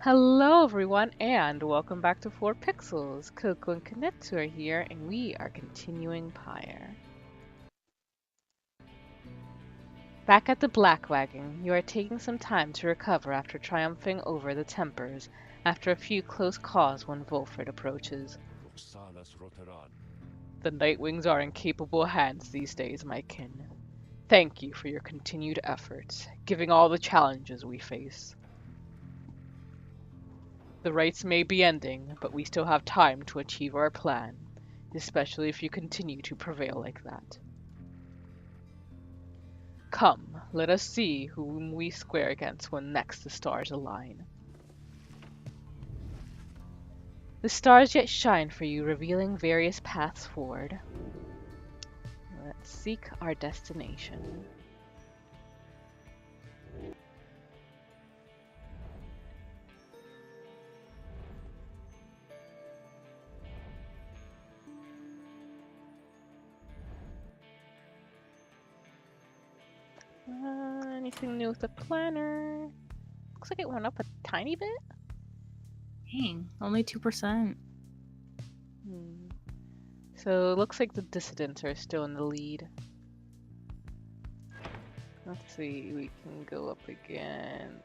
Hello everyone and welcome back to 4pixels. Coco and Kinetsu are here and we are continuing Pyre. Back at the Black Wagon, you are taking some time to recover after triumphing over the Tempers after a few close calls when Volfred approaches. The Nightwings are in capable hands these days, my kin. Thank you for your continued efforts, giving all the challenges we face. The rites may be ending, but we still have time to achieve our plan, especially if you continue to prevail like that. Come, let us see whom we square against when next the stars align. The stars yet shine for you, revealing various paths forward. Let's seek our destination. Anything new with the planner? Looks like it went up a tiny bit. Dang, only 2%. So it looks like the dissidents are still in the lead. Let's see, we can go up against...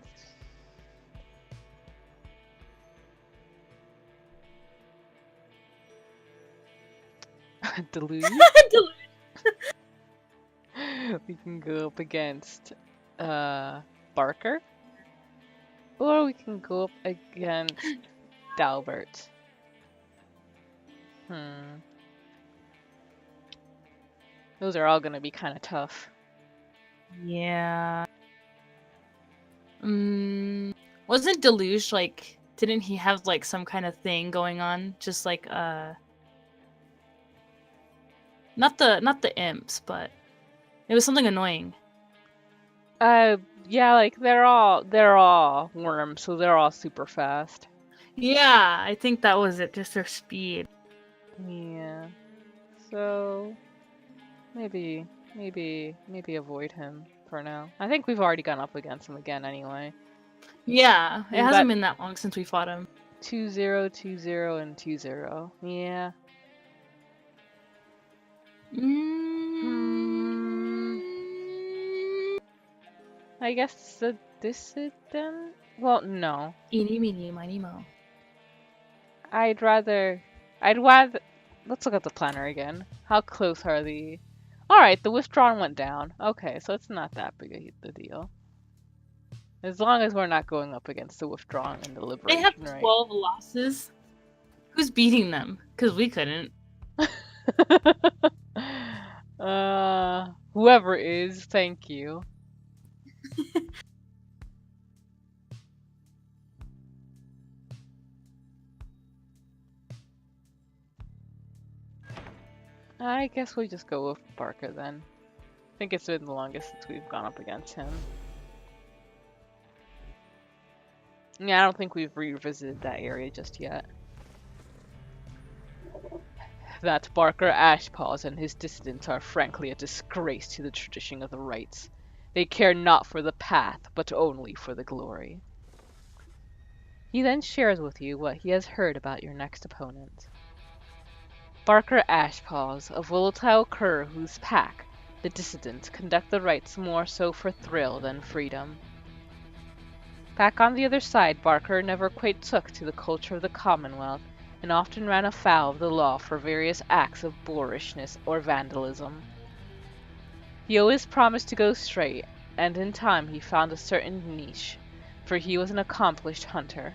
Deluge? We can go up against Barker. Or we can go up against Dalbert. Those are all gonna be kind of tough. Yeah. Wasn't Deluge like? Didn't he have like some kind of thing going on? Just like not the imps, but it was something annoying. Yeah, like they're all worms, so they're all super fast. Yeah, I think that was it. Just their speed. Yeah. So maybe avoid him for now. I think we've already gone up against him again anyway. Yeah, it hasn't been that long since we fought him. 2-0, 2-0, and 2-0. Yeah. I guess the dissident? Well, no. Eeny, meeny, miny, mo. I'd rather... Let's look at the planner again. How close are the... Alright, the withdrawn went down. Okay, so it's not that big a deal. As long as we're not going up against the withdrawn and the liberation, right? They have 12 losses. Who's beating them? Because we couldn't. Whoever is, thank you. I guess we just go with Barker then. I think it's been the longest since we've gone up against him. Yeah, I don't think we've revisited that area just yet. That Barker Ashpaws and his dissidents are frankly a disgrace to the tradition of the rites. They care not for the path, but only for the glory. He then shares with you what he has heard about your next opponent. Barker Ashpaws, a volatile cur whose pack, the dissidents, conduct the rites more so for thrill than freedom. Back on the other side, Barker never quite took to the culture of the Commonwealth and often ran afoul of the law for various acts of boorishness or vandalism. He always promised to go straight, and in time he found a certain niche, for he was an accomplished hunter.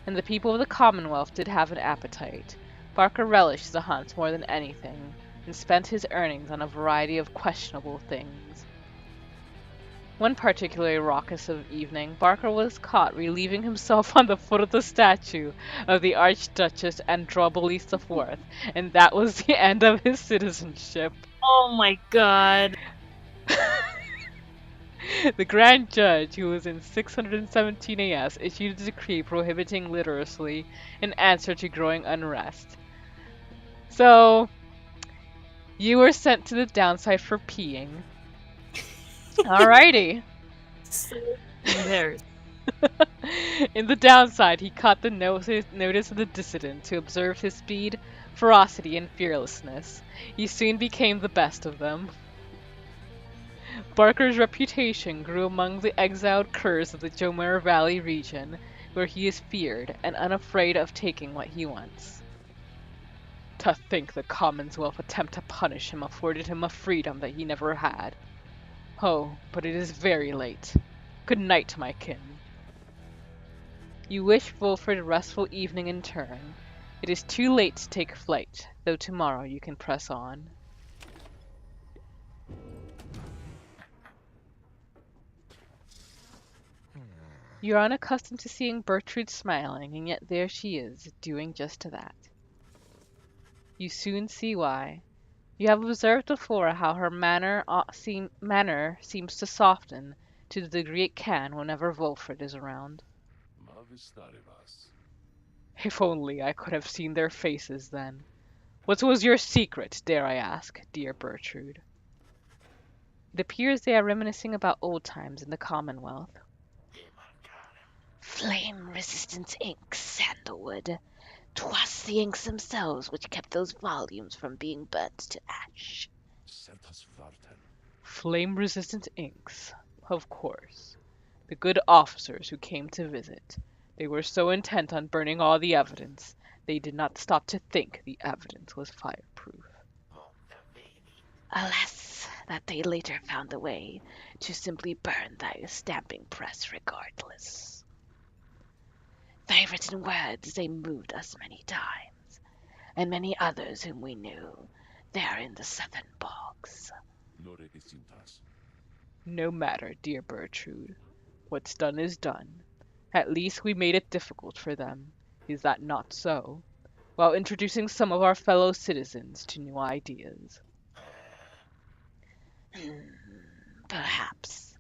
And the people of the Commonwealth did have an appetite. Barker relished the hunt more than anything, and spent his earnings on a variety of questionable things. One particularly raucous evening, Barker was caught relieving himself on the foot of the statue of the Archduchess Androbolis IV, and that was the end of his citizenship. Oh my god. The Grand Judge, who was in 617 AS, issued a decree prohibiting literacy in answer to growing unrest. So, you were sent to the downside for peeing. Alrighty. So embarrassed. In the downside, he caught the notice of the dissident to observe his speed, ferocity, and fearlessness. He soon became the best of them. Barker's reputation grew among the exiled curs of the Jomar Valley region, where he is feared and unafraid of taking what he wants. To think the Commonwealth attempt to punish him afforded him a freedom that he never had. Oh, but it is very late. Good night, my kin. You wish Wolfred a restful evening in turn. It is too late to take flight, though tomorrow you can press on. You're unaccustomed to seeing Bertrude smiling, and yet there she is, doing just that. You soon see why. You have observed before how her manner seems to soften to the degree it can whenever Wolfred is around. If only I could have seen their faces then. What was your secret, dare I ask, dear Bertrude? It appears they are reminiscing about old times in the Commonwealth. Flame-resistant inks, sandalwood. 'Twas the inks themselves which kept those volumes from being burnt to ash. Flame-resistant inks, of course. The good officers who came to visit. They were so intent on burning all the evidence, they did not stop to think the evidence was fireproof. Alas, that they later found a way to simply burn thy stamping press regardless. Thy written words, they moved us many times, and many others whom we knew there in the southern bogs. No matter, dear Bertrude. What's done is done. At least we made it difficult for them. Is that not so? While introducing some of our fellow citizens to new ideas. Perhaps.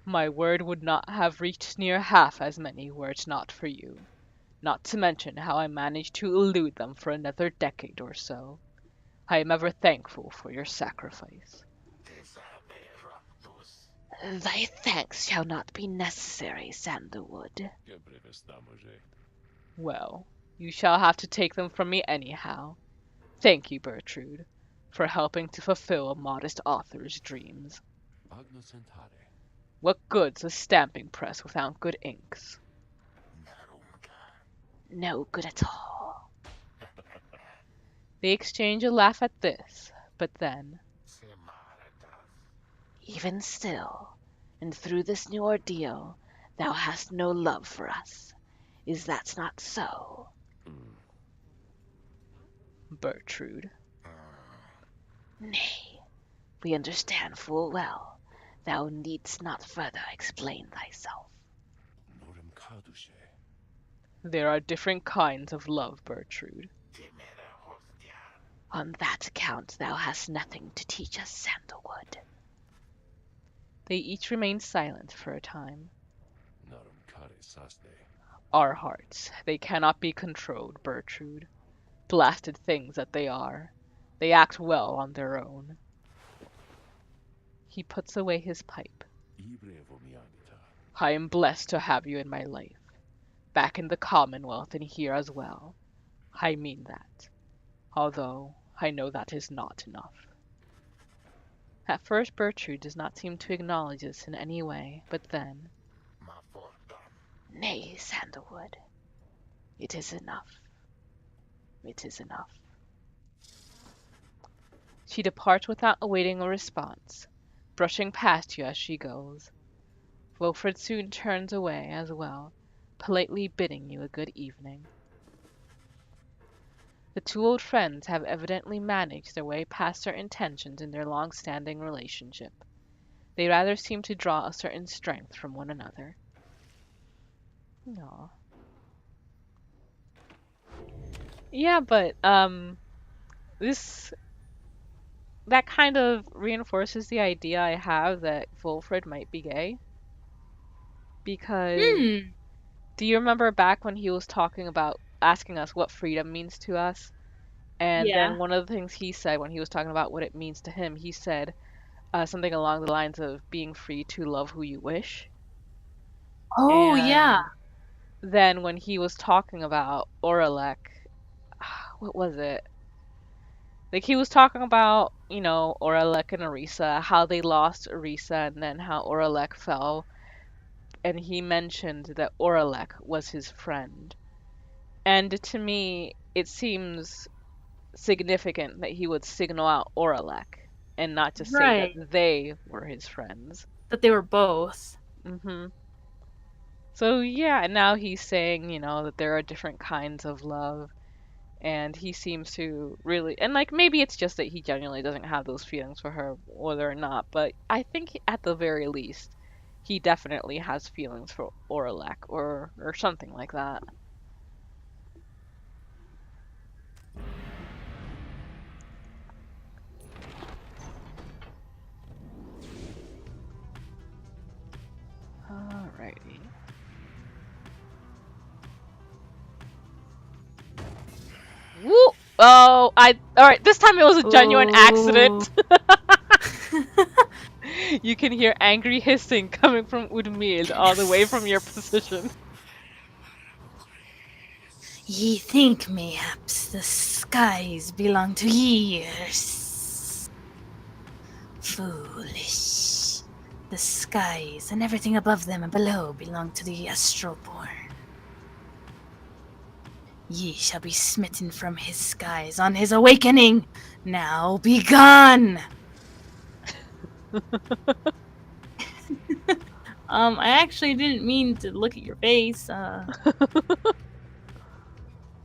My word would not have reached near half as many were it not for you. Not to mention how I managed to elude them for another decade or so. I am ever thankful for your sacrifice. Thy thanks shall not be necessary, Sandalwood. Well, you shall have to take them from me anyhow. Thank you, Bertrude, for helping to fulfill a modest author's dreams. What good's a stamping press without good inks? No good at all. They exchange a laugh at this, but then, even still, and through this new ordeal, thou hast no love for us. Is that not so? Bertrude. Nay, we understand full well. Thou needst not further explain thyself. There are different kinds of love, Bertrude. On that account thou hast nothing to teach us, Sandalwood. They each remain silent for a time. Our hearts, they cannot be controlled, Bertrude. Blasted things that they are. They act well on their own. He puts away his pipe. I am blessed to have you in my life. Back in the Commonwealth and here as well. I mean that. Although I know that is not enough. At first Bertrude does not seem to acknowledge this in any way, but then... Nay, Sandalwood. It is enough. It is enough. She departs without awaiting a response, brushing past you as she goes. Wilfred soon turns away as well, politely bidding you a good evening. The two old friends have evidently managed their way past their intentions in their long-standing relationship. They rather seem to draw a certain strength from one another. Aw. Yeah, but, that kind of reinforces the idea I have that Wilfred might be gay. Because, do you remember back when he was talking about asking us what freedom means to us? And then one of the things he said when he was talking about what it means to him, he said something along the lines of being free to love who you wish. Oh yeah. And then when he was talking about Oralek, what was it? Like he was talking about, Oralek and Orisa, how they lost Orisa and then how Oralek fell. And he mentioned that Oralek was his friend. And to me, it seems significant that he would signal out Oralek and not just say that Right. they were his friends. That they were both. hmm So yeah, and now he's saying, that there are different kinds of love, and he seems to really, and like maybe it's just that he genuinely doesn't have those feelings for her, whether or not, but I think at the very least, he definitely has feelings for Oralek or something like that. Alrighty. Woo! Oh, all right, this time it was a genuine accident. You can hear angry hissing coming from Udmil all the way from your position. Ye think mayhaps the skies belong to years. Foolish. The skies and everything above them and below belong to the Astroborn. Ye shall be smitten from his skies on his awakening. Now be gone. I actually didn't mean to look at your face.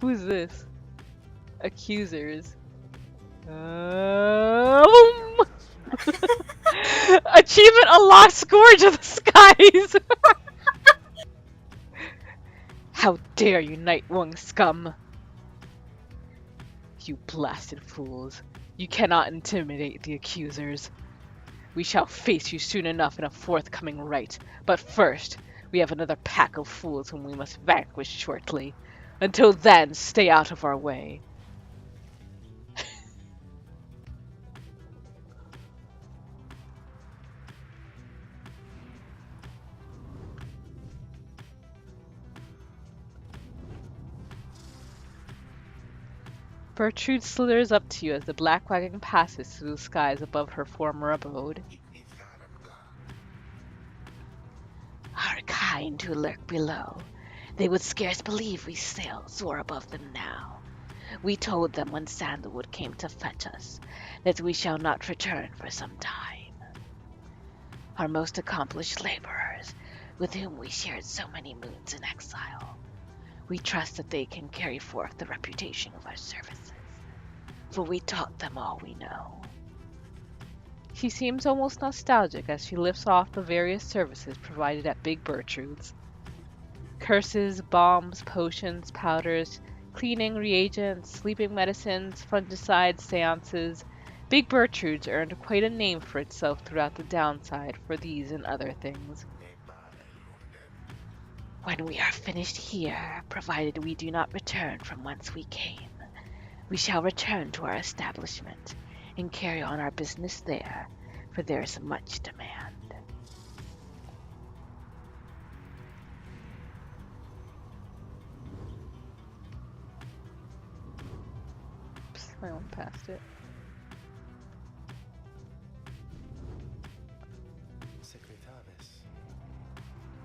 Who's this? Accusers. Boom! Achievement unlocked, Scourge of the Skies! How dare you, Nightwing scum! You blasted fools. You cannot intimidate the accusers. We shall face you soon enough in a forthcoming right, but first, we have another pack of fools whom we must vanquish shortly. Until then, stay out of our way. Gertrude slithers up to you as the black wagon passes through the skies above her former abode. Our kind who lurk below, they would scarce believe we still soar above them now. We told them when Sandalwood came to fetch us that we shall not return for some time. Our most accomplished laborers, with whom we shared so many moons in exile, we trust that they can carry forth the reputation of our services, for we taught them all we know. She seems almost nostalgic as she lifts off the various services provided at Big Gertrude's. Curses, bombs, potions, powders, cleaning reagents, sleeping medicines, fungicides, seances. Big Gertrude's earned quite a name for itself throughout the downside for these and other things. When we are finished here, provided we do not return from whence we came, we shall return to our establishment and carry on our business there, for there is much demand. Oops, I went past it.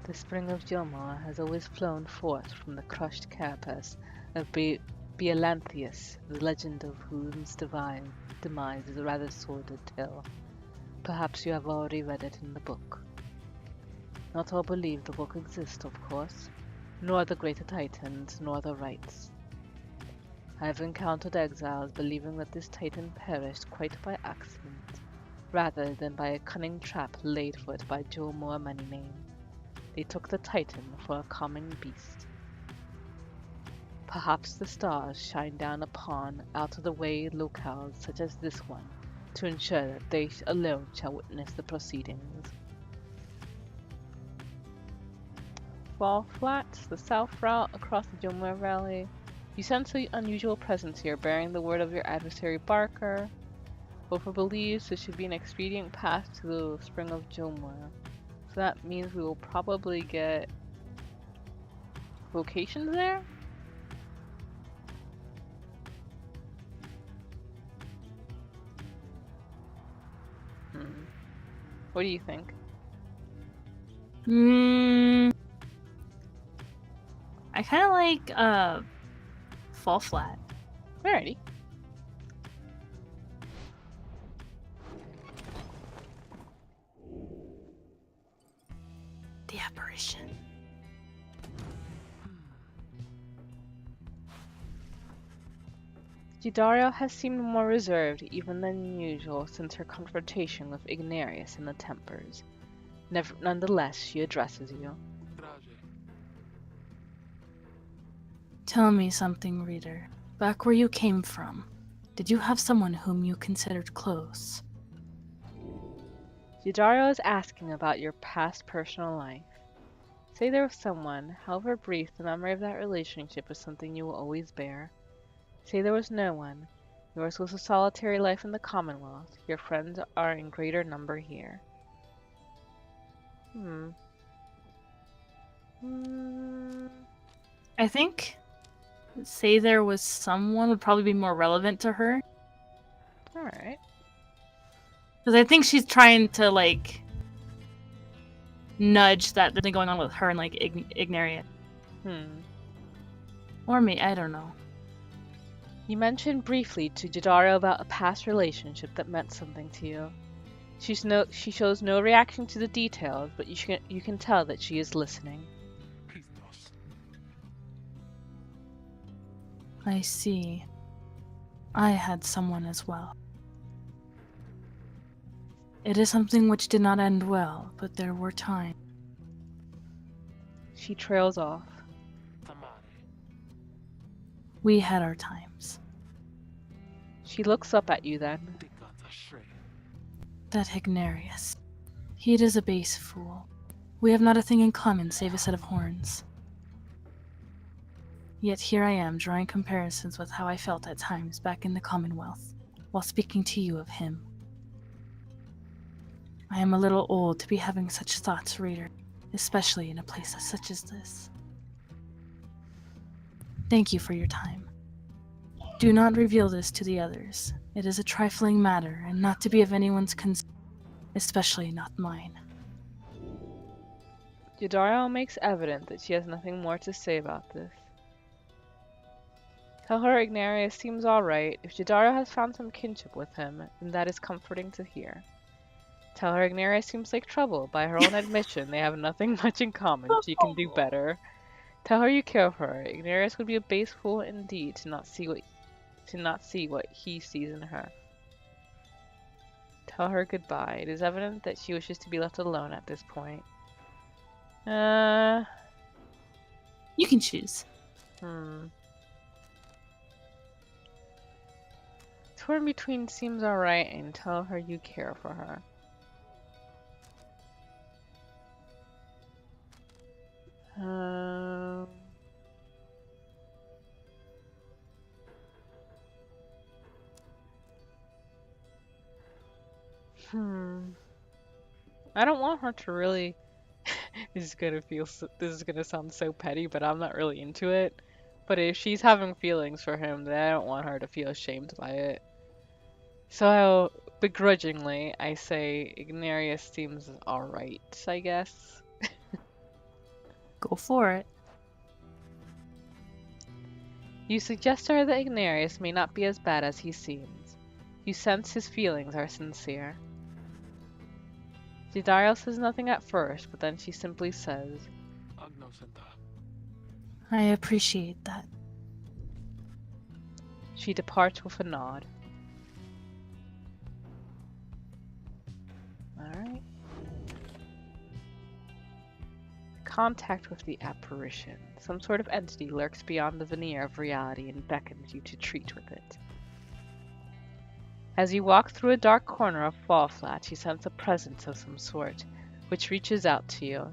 The spring of Jomar has always flown forth from the crushed carapace of Beelanthius, the legend of whose demise is a rather sordid tale. Perhaps you have already read it in the book. Not all believe the book exists, of course, nor the greater titans, nor the rites. I have encountered exiles believing that this titan perished quite by accident, rather than by a cunning trap laid for it by Jomar Manyname. They took the titan for a common beast. Perhaps the stars shine down upon out-of-the-way locales such as this one to ensure that they alone shall witness the proceedings. Fall Flats, the south route across the Jomar Valley. You sense an unusual presence here, bearing the word of your adversary Barker. Ophir believes this should be an expedient path to the Spring of Jomar. So that means we will probably get locations there? What do you think? I kind of like Fall Flat. Alrighty. The apparition. Gidario has seemed more reserved even than usual since her confrontation with Ignarius in the Tempers. Nonetheless, she addresses you. Tell me something, reader. Back where you came from, did you have someone whom you considered close? Gidario is asking about your past personal life. Say there was someone, however brief, the memory of that relationship is something you will always bear. Say there was no one. Yours was a solitary life in the Commonwealth. Your friends are in greater number here. I think say there was someone would probably be more relevant to her. Alright. Because I think she's trying to, like, nudge that thing going on with her and, like, Ignarius. Or me, I don't know. You mentioned briefly to Gidario about a past relationship that meant something to you. She shows no reaction to the details, but you can tell that she is listening. I see. I had someone as well. It is something which did not end well, but there were times. She trails off. We had our times. She looks up at you then. That Ignarius. He is a base fool. We have not a thing in common save a set of horns. Yet here I am drawing comparisons with how I felt at times back in the Commonwealth, while speaking to you of him. I am a little old to be having such thoughts, reader, especially in a place such as this. Thank you for your time. Do not reveal this to the others. It is a trifling matter, and not to be of anyone's concern, especially not mine. Gidario makes evident that she has nothing more to say about this. Tell her Ignarius seems alright. If Gidario has found some kinship with him, then that is comforting to hear. Tell her Ignarius seems like trouble. By her own admission, they have nothing much in common. She can do better. Tell her you care for her. Ignarius would be a base fool indeed to not see what he sees in her. Tell her goodbye. It is evident that she wishes to be left alone at this point. You can choose. Torn between seems alright and tell her you care for her. I don't want her to really. This is gonna sound so petty, but I'm not really into it. But if she's having feelings for him, then I don't want her to feel ashamed by it. So begrudgingly, I say Ignarius seems alright, I guess. Go for it. You suggest to her that Ignarius may not be as bad as he seems. You sense his feelings are sincere. Gidario says nothing at first, but then she simply says, I appreciate that. She departs with a nod. Alright. Contact with the apparition. Some sort of entity lurks beyond the veneer of reality and beckons you to treat with it. As you walk through a dark corner of Fall Flat, you sense a presence of some sort, which reaches out to you.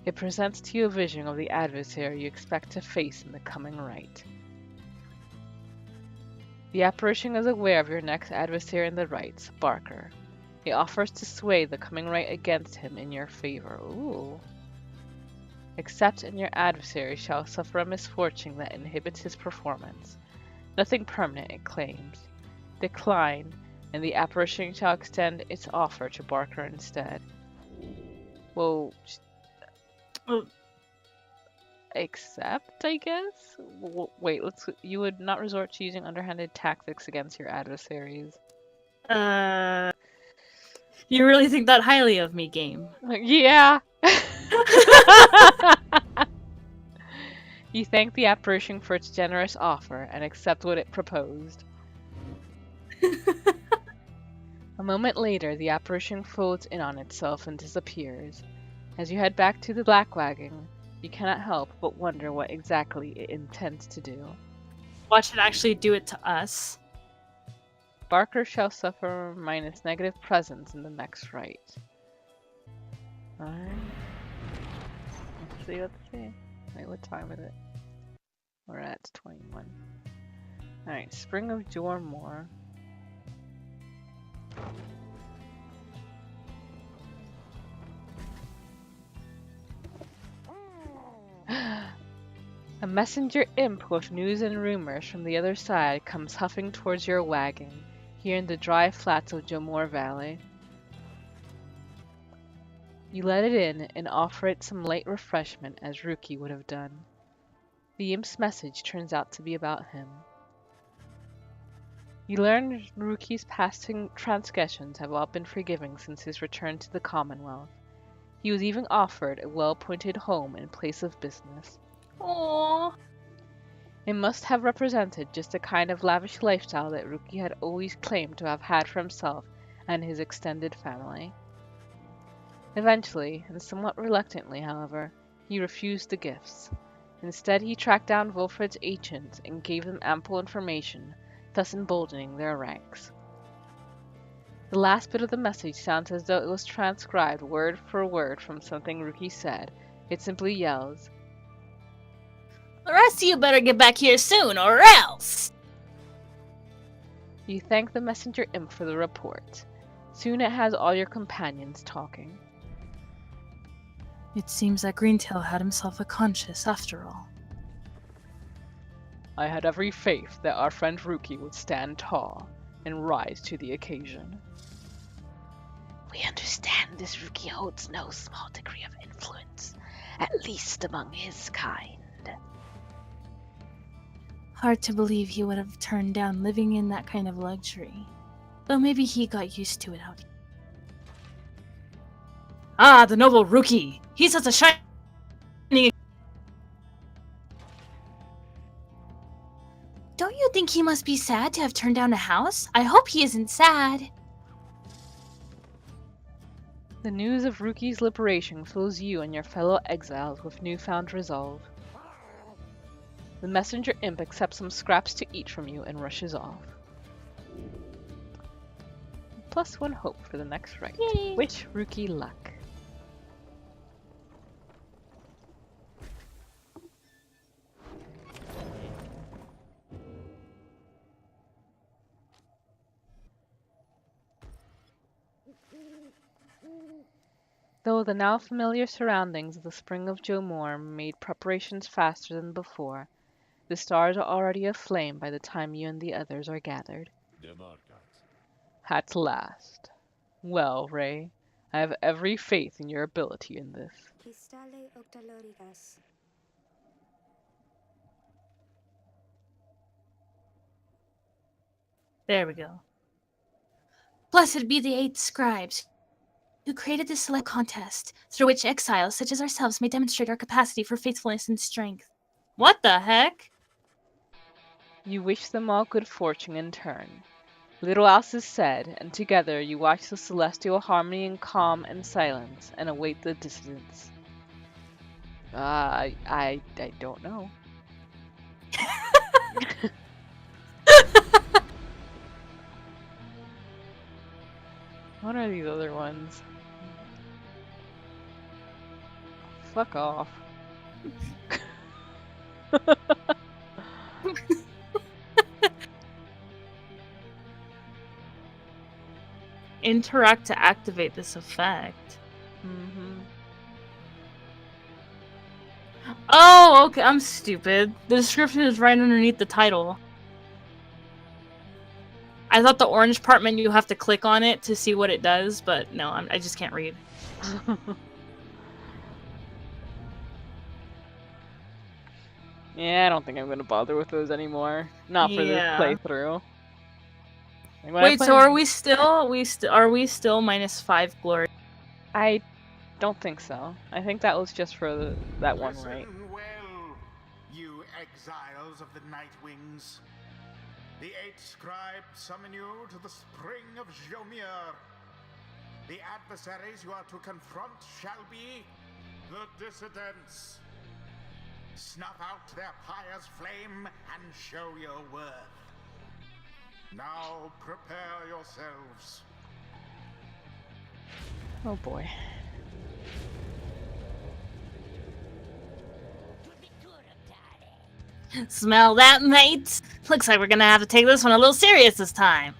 It presents to you a vision of the adversary you expect to face in the coming right. The apparition is aware of your next adversary in the rights, Barker. It offers to sway the coming right against him in your favor. Ooh. Except and your adversary shall suffer a misfortune that inhibits his performance. Nothing permanent, it claims. Decline, and the apparition shall extend its offer to Barker instead. Well, Oh, accept, I guess? Wait, you would not resort to using underhanded tactics against your adversaries. you really think that highly of me, game? Yeah! You thank the apparition for its generous offer and accept what it proposed. A moment later, the apparition folds in on itself and disappears. As you head back to the black wagon, you cannot help but wonder what exactly it intends to do. Watch it actually do it to us. Barker shall suffer minus negative presence in the next rite. Alright. Let's see. Wait, what time is it? We're at 21. Alright, Spring of Jormore. A messenger imp with news and rumors from the other side comes huffing towards your wagon, here in the dry flats of Jormore Valley. You let it in and offer it some light refreshment as Ruki would have done. The imp's message turns out to be about him. You learn Ruki's past transgressions have all been forgiven since his return to the Commonwealth. He was even offered a well-appointed home in place of business. Aww. It must have represented just the kind of lavish lifestyle that Ruki had always claimed to have had for himself and his extended family. Eventually, and somewhat reluctantly, however, he refused the gifts. Instead, he tracked down Wilfred's agents and gave them ample information, thus emboldening their ranks. The last bit of the message sounds as though it was transcribed word for word from something Ruki said. It simply yells, The rest of you better get back here soon, or else! You thank the messenger imp for the report. Soon it has all your companions talking. It seems that Greentail had himself a conscience after all. I had every faith that our friend Ruki would stand tall and rise to the occasion. We understand this Ruki holds no small degree of influence, at least among his kind. Hard to believe he would have turned down living in that kind of luxury. Though maybe he got used to it out here. Ah, the noble Ruki! He's such a shining... Don't you think he must be sad to have turned down a house? I hope he isn't sad. The news of Ruki's liberation fills you and your fellow exiles with newfound resolve. The messenger imp accepts some scraps to eat from you and rushes off. +1 hope for the next rite. Yay. Wish Ruki luck. Though the now familiar surroundings of the Spring of Jormore made preparations faster than before, the stars are already aflame by the time you and the others are gathered. At last. Well, Ray, I have every faith in your ability in this. There we go. Blessed be the 8 scribes who created this select contest, through which exiles such as ourselves may demonstrate our capacity for faithfulness and strength. What the heck? You wish them all good fortune in turn. Little else is said, and together you watch the celestial harmony in calm and silence and await the dissidents. I don't know. What are these other ones? Fuck off. Interact to activate this effect. Oh, okay. I'm stupid. The description is right underneath the title. I thought the orange part meant you have to click on it to see what it does, but no, I just can't read. Yeah, I don't think I'm gonna bother with those anymore. Not for this Yeah. playthrough. Like, when I Wait, play- so are we still -5 glory? I don't think so. I think that was just for that one, right? Listen well, you exiles of the Night Wings. The 8 scribes summon you to the spring of Jomir. The adversaries you are to confront shall be the dissidents. Snuff out their pyre's flame and show your worth. Now prepare yourselves. Oh boy. Smell that, mates? Looks like we're gonna have to take this one a little serious this time.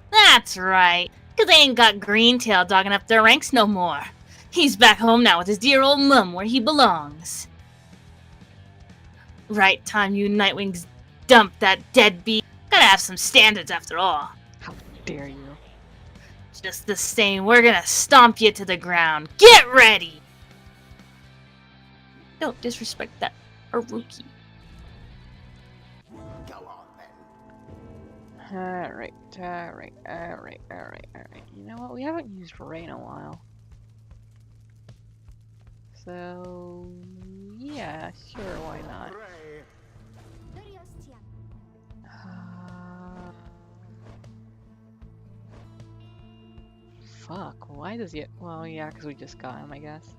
That's right, 'cause they ain't got Greentail dogging up their ranks no more. He's back home now with his dear old mum where he belongs. Right time you Nightwings dumped that deadbeat. Gotta have some standards after all. How dare you? Just the same, we're gonna stomp you to the ground. Get ready! Don't disrespect that Haruki. Go on then. Alright. You know what? We haven't used Ray in a while. So, yeah, sure, why not? Ray, Fuck, why does he... Well, yeah, because we just got him, I guess.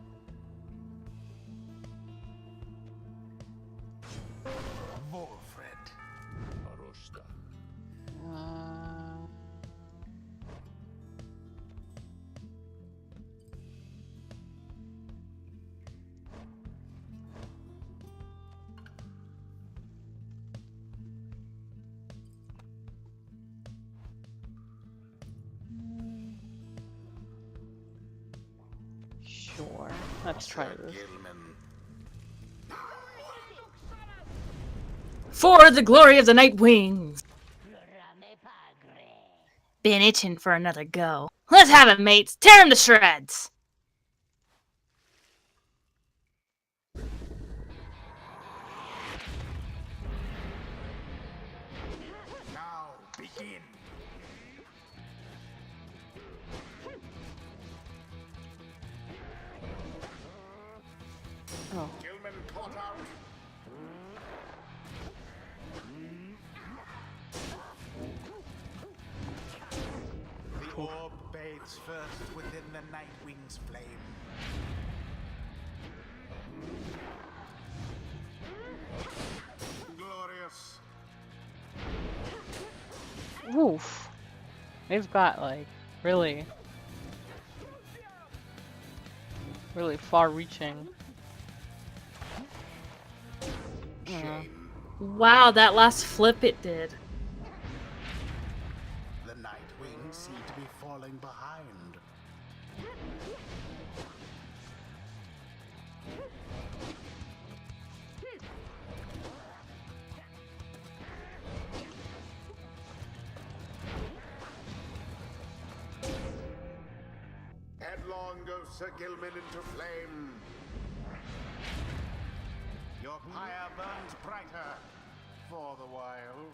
Wolfred. Uh, Sure, let's try Sir this. Gilman. For the glory of the Night Wings! Been itching for another go. Let's have it, mates! Tear him to shreds! Now begin. Oh, Gilman caught out. The orb bathes first within the Nightwing's flame. Glorious. oof. They've got, like, really far-reaching. Shame. Wow, that last flip it did. The Nightwings seem to be falling behind. Headlong goes Sir Gilman into flame. Your pyre burns brighter for the while.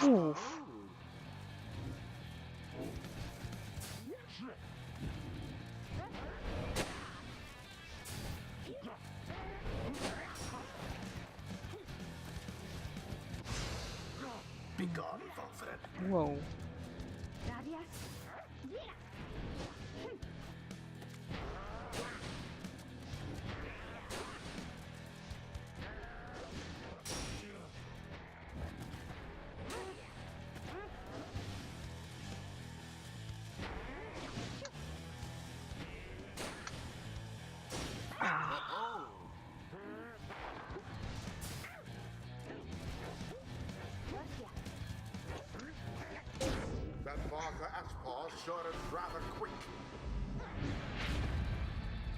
Oof. Be gone, Wolfred. Whoa. sure it's rather quick.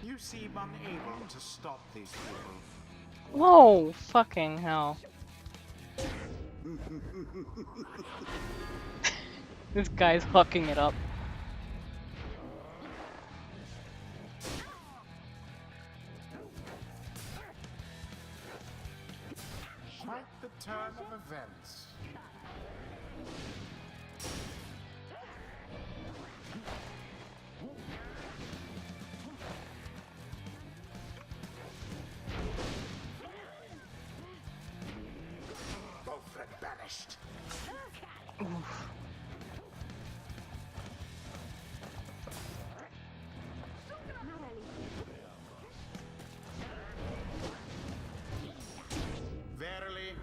You seem unable to stop these people. Whoa, fucking hell. This guy's hooking it up. Quite the turn of events. Beaufort banished. Verily.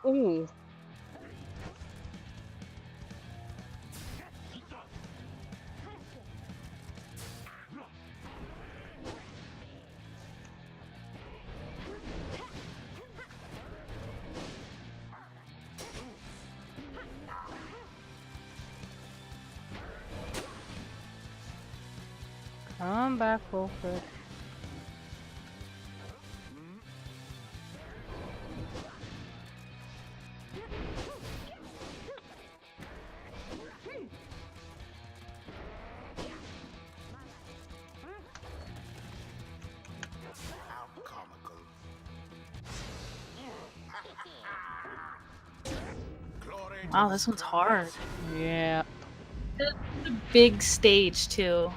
Ooh. Come back, Wilfred. How comical. Glory to Wow, the this one's hard. Yeah. Big stage too.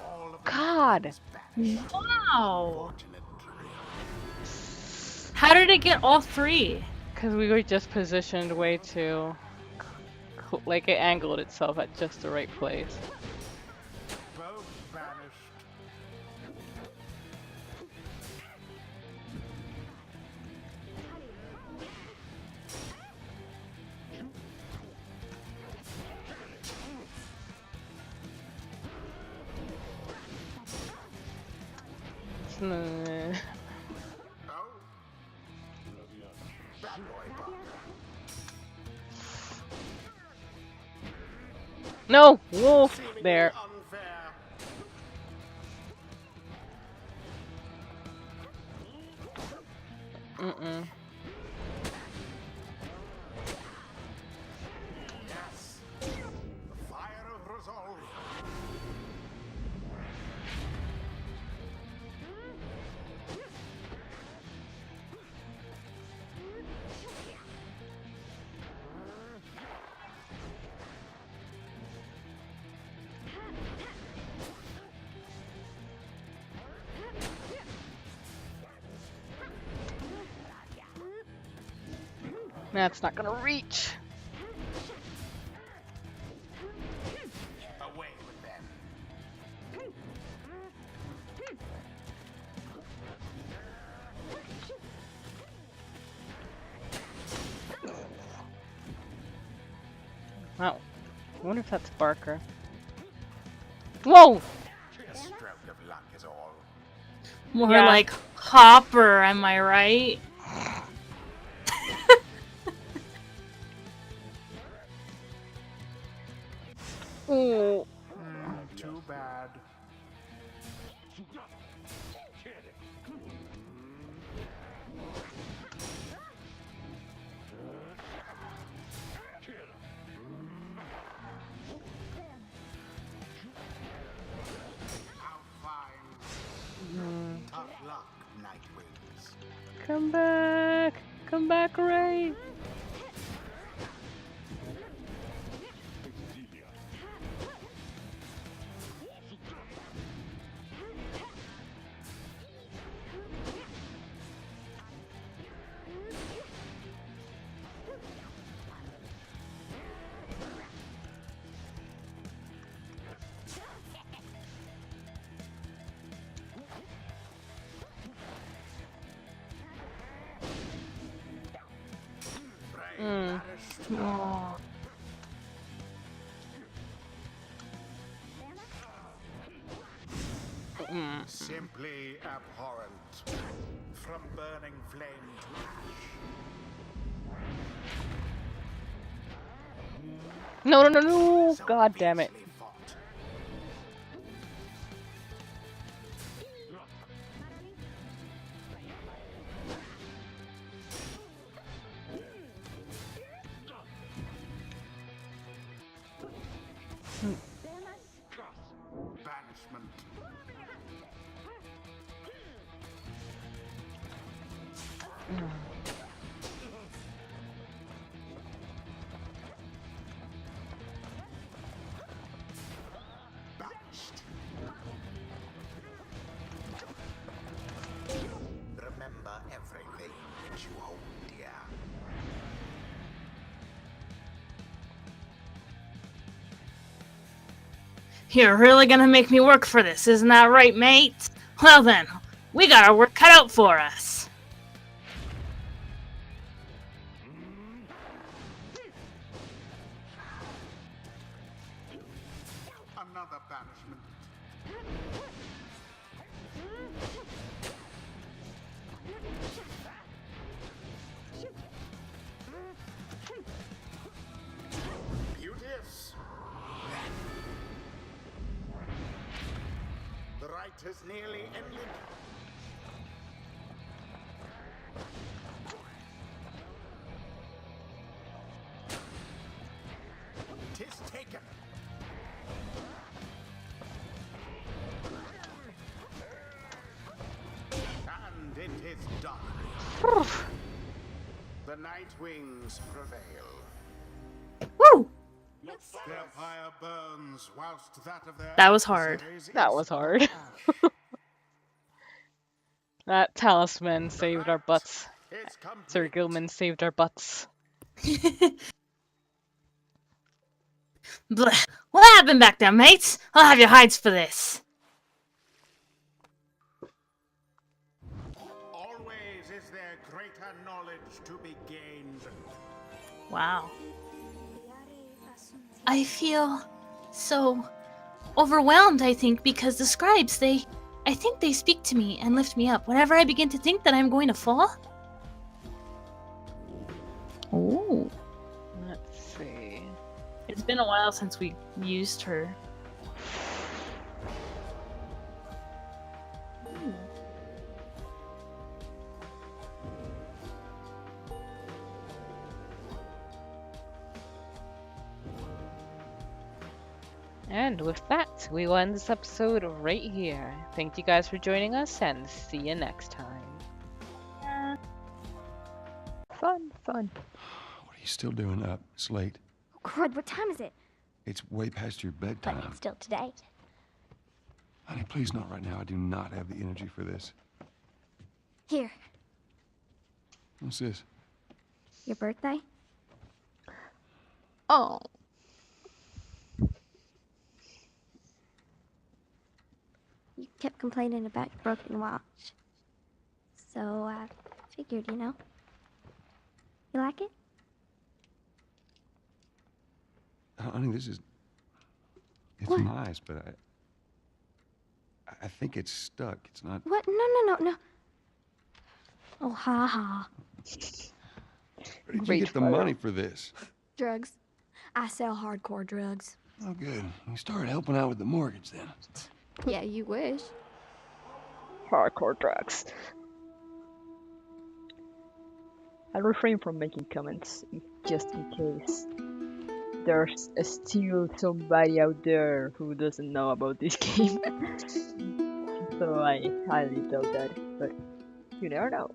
all of God. the banished. Wow. Fortunate. How did it get all three? Because we were just positioned way too... like it angled itself at just the right place. Both banished. Nah. Oh. Bad boy Bob. No! Wolf! Seemingly There. unfair. Mm-mm. Yes. The fire of resolve. That's not gonna reach. Away with them. Wow. I wonder if that's Barker. Whoa! A stroke of luck is all. More Yeah. like Hopper, am I right? Ooh. Too bad. How fine. Tough luck, Nightwings. Come back! Come back, Ray! Mm. Oh. Mm. Simply abhorrent. From burning flame to ash. No, no, no, no! So God damn it. fiercely fought. Banishment. Banished. Remember everything that you hold dear. You're really gonna make me work for this, isn't that right, mate? Well then, we got our work cut out for us. Another banishment. Beauteous. The rite has nearly ended. Tis taken. And it is done. The Night Wings prevail. Woo! Their fire burns whilst that of their That was hard. adversaries That is was hard. ash. That talisman saved our butts. It's Sir complete. Gilman saved our butts. Blech. What happened back there, mates? I'll have your hides for this. Always is there greater knowledge to be gained. Wow. I feel so overwhelmed, I think, because the scribes, I think they speak to me and lift me up whenever I begin to think that I'm going to fall. Oh. Let's see. It's been a while since we used her. And with that, we will end this episode right here. Thank you guys for joining us, and see you next time. Fun, fun. What are you still doing up? It's late. Oh, crud, what time is it? It's way past your But bedtime. it's still today. Honey, please not right now. I do not have the energy for this. Here, What's this? your birthday? Oh. You kept complaining about your broken watch. So I figured, you know. You like it? Honey, this is... It's What? nice, but I think it's stuck. It's not... What? No. Oh, ha ha. Where did you Great get the photo. money for this? Drugs. I sell hardcore drugs. Oh, good. You started helping out with the mortgage then. Yeah, you wish. Hardcore drugs. I'll refrain from making comments just in case there's still somebody out there who doesn't know about this game. So I highly doubt that, but you never know.